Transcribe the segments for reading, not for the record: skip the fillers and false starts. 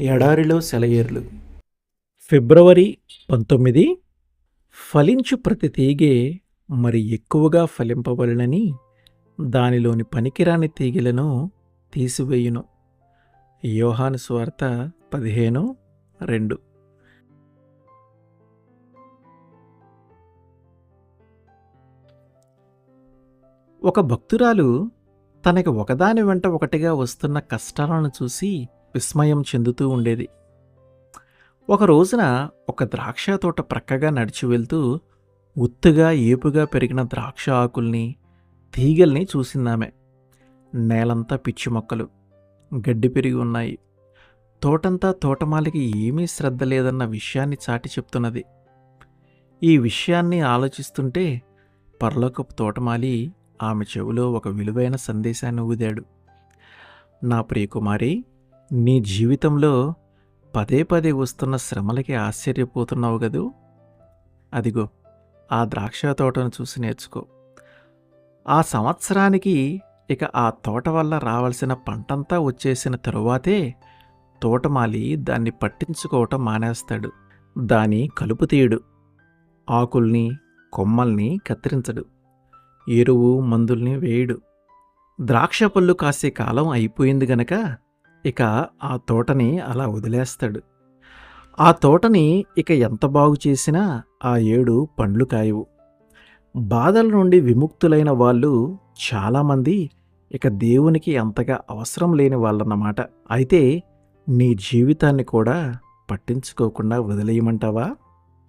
ఎడారిలో సెలయేర్లు. ఫిబ్రవరి 19. ఫలించు ప్రతి తీగె మరి ఎక్కువగా ఫలింపవలెనని దానిలోని పనికిరాని తీగెలను తీసివేయును. యోహాను సువార్త 15:2. ఒక భక్తురాలు తనకి ఒకదాని వెంట ఒకటిగా వస్తున్న కష్టాలను చూసి విస్మయం చెందుతూ ఉండేది. ఒక రోజున ఒక ద్రాక్ష తోట ప్రక్కగా నడిచి వెళ్తూ ఒత్తుగా ఏపుగా పెరిగిన ద్రాక్ష ఆకుల్ని, తీగల్ని చూసిందామె. నేలంతా పిచ్చి మొక్కలు, గడ్డి పెరిగి ఉన్నాయి. తోటంతా తోటమాలికి ఏమీ శ్రద్ధ లేదన్న విషయాన్ని చాటి చెప్తున్నది. ఈ విషయాన్ని ఆలోచిస్తుంటే పరలోకపు తోటమాలి ఆమె చెవిలో ఒక విలువైన సందేశాన్ని ఊదాడు. నా ప్రియకుమారి, నీ జీవితంలో పదే పదే వస్తున్న శ్రమలకి ఆశ్చర్యపోతున్నావు గదూ? అదిగో ఆ ద్రాక్ష తోటను చూసి నేర్చుకో. ఆ సంవత్సరానికి ఇక ఆ తోట వల్ల రావాల్సిన పంటంతా వచ్చేసిన తరువాతే తోటమాలి దాన్ని పట్టించుకోవటం మానేస్తాడు. దాని కలుపు తీయడు, ఆకుల్ని కొమ్మల్ని కత్తిరించడు, ఎరువు మందుల్ని వేయడు. ద్రాక్ష పళ్ళు కాసే కాలం అయిపోయింది గనక ఇక ఆ తోటని అలా వదిలేస్తాడు. ఆ తోటని ఇక ఎంత బాగు చేసినా ఆ ఏడు పండ్లు కాయవు. బాధల నుండి విముక్తులైన వాళ్ళు చాలామంది ఇక దేవునికి అంతగా అవసరం లేని వాళ్ళన్నమాట. అయితే నీ జీవితాన్ని కూడా పట్టించుకోకుండా వదిలేయమంటావా?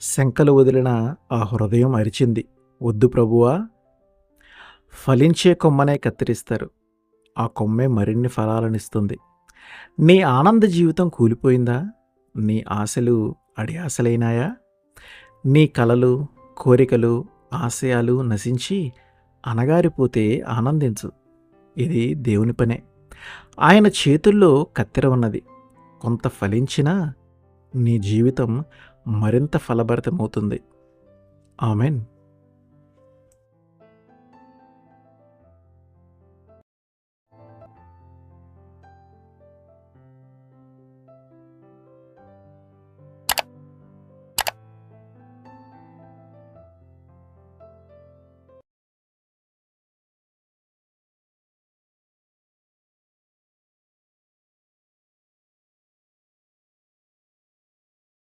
శంకలు వదిలిన ఆ హృదయం అరిచింది, వద్దు ప్రభువా. ఫలించే కొమ్మనే కత్తిరిస్తారు, ఆ కొమ్మే మరిన్ని ఫలాలనిస్తుంది. నీ ఆనంద జీవితం కూలిపోయిందా? నీ ఆశలు అడియాసలైనాయా? నీ కలలు, కోరికలు, ఆశయాలు నశించి అనగారిపోతే ఆనందించు. ఇది దేవుని పనే. ఆయన చేతుల్లో కత్తెర ఉన్నది. కొంత ఫలించినా నీ జీవితం మరింత ఫలభరితమవుతుంది. ఆమెన్.